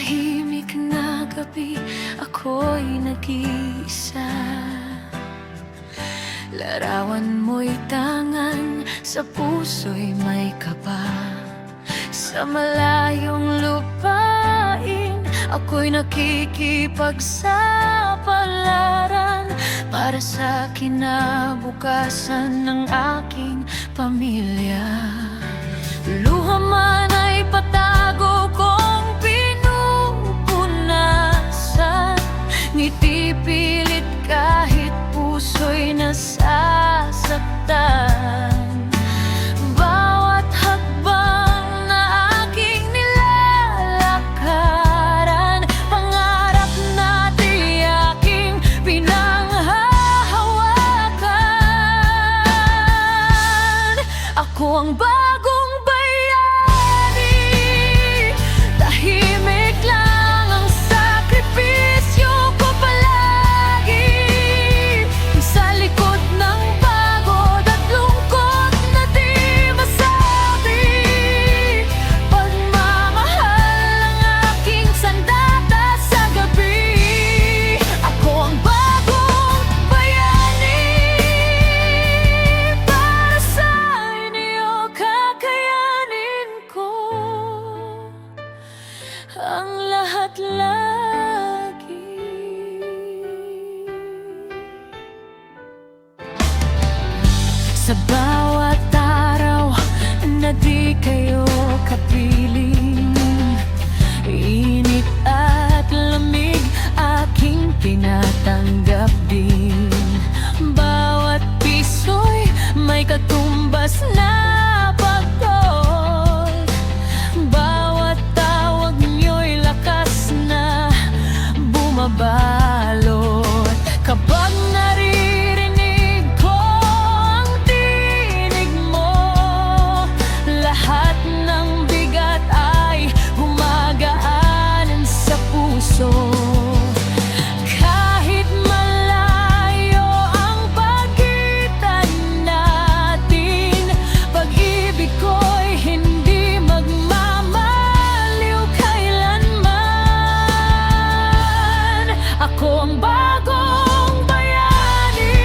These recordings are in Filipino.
tahimik na gabi, ako'y nag-iisa. Larawan mo'y tangan, sa puso'y may kaba. Sa malayong lupain, ako'y nakikipagsapalaran para sa kinabukasan ng aking pamilya. Luha man ay patago kong pinupunasan, ngiti pilit kahit puso'y nasasaktan. Bawat hakbang na aking nilalakaran, pangarap na tiyaking pinanghahawakan. Ako ang bagong bayani, tahimik lang ang sakripisyo ko palagi. Sa likod ng pagod at lungkot na di masabi, pagmamahal ang aking sandata sa gabi. Ako ang bagong bayani, para sa inyo kakayanin ko ang lahat lagi. Sa bawat araw na di kayo kapiling, init at lamig aking tinatanggap din. Bawat piso'y may katumbas na pagod, bawat tawag niyo'y lakas na bumabalot. Kapag naririnig ko ang tinig mo, lahat ng bigat ay gumagaan sa puso. Kahit malayo ang pagitan natin, pag-ibig ko'y hindi magmamaliw kailanman. Ako ang bagong bayani,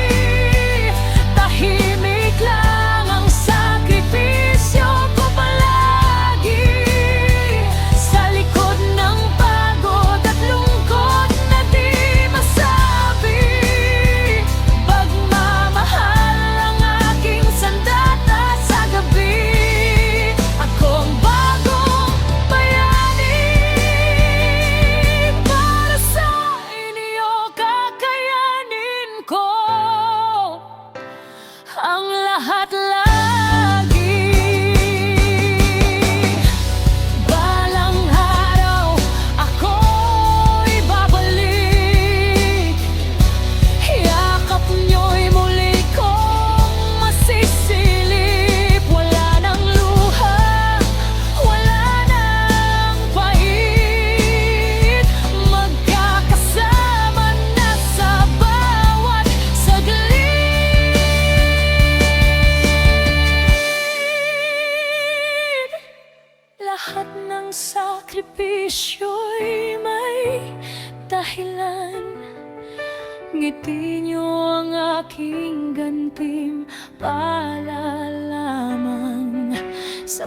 tahimik lang ang sakripisyo ko palagi. Sa likod ng pagod at lungkot na di masabi, pagmamahal ang aking sandata sa gabi. Ako ang bagong bayani, para sa inyo kakayanin ko ang lahat lagi. Balang araw ako'y babalik, yakap niyo'y muli kong masisilip. Wala nang luha, wala nang pait, magkakasama na sa bawat saglit. Lahat ng sakripisyo'y may dahilan, ngiti niyo ang aking gantimpala lamang. Sa